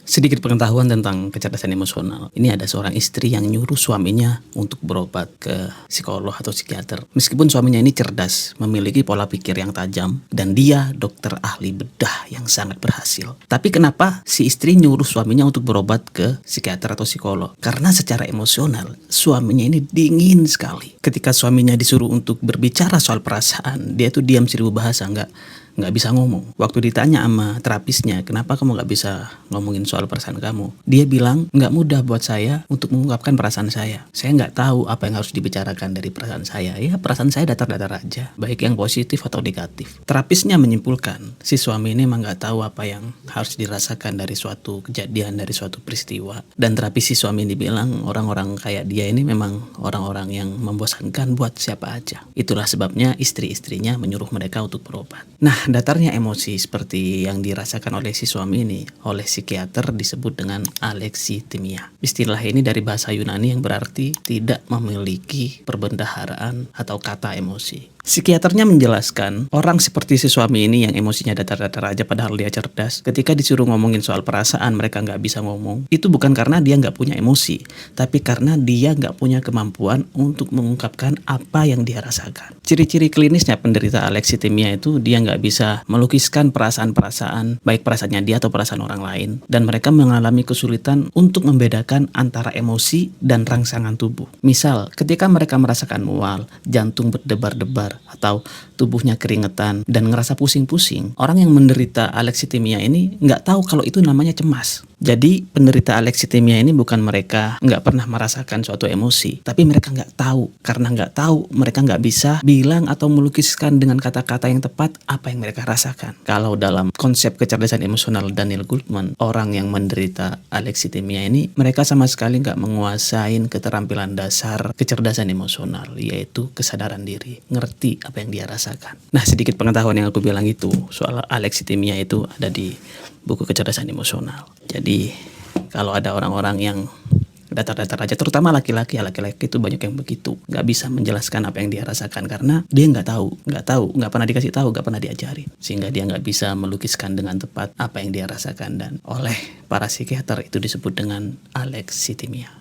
Sedikit pengetahuan tentang kecerdasan emosional. Ini ada seorang istri yang nyuruh suaminya untuk berobat ke psikolog atau psikiater. Meskipun suaminya ini cerdas, memiliki pola pikir yang tajam, dan dia dokter ahli bedah yang sangat berhasil. Tapi kenapa si istri nyuruh suaminya untuk berobat ke psikiater atau psikolog? Karena secara emosional, suaminya ini dingin sekali. Ketika suaminya disuruh untuk berbicara soal perasaan, dia tuh diam seribu bahasa, nggak bisa ngomong. Waktu ditanya sama terapisnya, kenapa kamu nggak bisa ngomongin soal perasaan kamu? Dia bilang, nggak mudah buat saya untuk mengungkapkan perasaan saya. Saya nggak tahu apa yang harus dibicarakan dari perasaan saya. Ya, perasaan saya datar-datar aja, baik yang positif atau negatif. Terapisnya menyimpulkan, si suami ini emang nggak tahu apa yang harus dirasakan dari suatu kejadian, dari suatu peristiwa. Dan terapis si suami ini bilang, orang-orang kayak dia ini memang orang-orang yang membosankan buat siapa aja. Itulah sebabnya istri-istrinya menyuruh mereka untuk berobat. Nah, datarnya emosi seperti yang dirasakan oleh si suami ini oleh psikiater disebut dengan alexitimia. Istilah ini dari bahasa Yunani yang berarti tidak memiliki perbendaharaan atau kata emosi. Psikiaternya menjelaskan, orang seperti si suami ini yang emosinya datar-datar aja padahal dia cerdas, ketika disuruh ngomongin soal perasaan mereka nggak bisa ngomong. Itu bukan karena dia nggak punya emosi, tapi karena dia nggak punya kemampuan untuk mengungkapkan apa yang dia rasakan. Ciri-ciri klinisnya penderita alexitimia itu dia nggak bisa melukiskan perasaan-perasaan, baik perasaannya dia atau perasaan orang lain, dan mereka mengalami kesulitan untuk membedakan antara emosi dan rangsangan tubuh. Misal, ketika mereka merasakan mual, jantung berdebar-debar, atau tubuhnya keringetan dan ngerasa pusing-pusing, orang yang menderita alexitimia ini nggak tahu kalau itu namanya cemas. Jadi penderita alexitimia ini bukan mereka nggak pernah merasakan suatu emosi, tapi mereka nggak tahu. Karena nggak tahu, mereka nggak bisa bilang atau melukiskan dengan kata-kata yang tepat apa yang mereka rasakan. Kalau dalam konsep kecerdasan emosional Daniel Goleman, orang yang menderita alexitimia ini, mereka sama sekali nggak menguasai keterampilan dasar kecerdasan emosional, yaitu kesadaran diri, ngerti apa yang dia rasakan. Nah, sedikit pengetahuan yang aku bilang itu soal alexitimia itu ada di buku kecerdasan emosional. Jadi kalau ada orang-orang yang datar-datar aja, terutama laki-laki itu banyak yang begitu, nggak bisa menjelaskan apa yang dia rasakan karena dia nggak pernah dikasih tahu, nggak pernah diajari, sehingga dia nggak bisa melukiskan dengan tepat apa yang dia rasakan, dan oleh para psikiater itu disebut dengan alexitimia.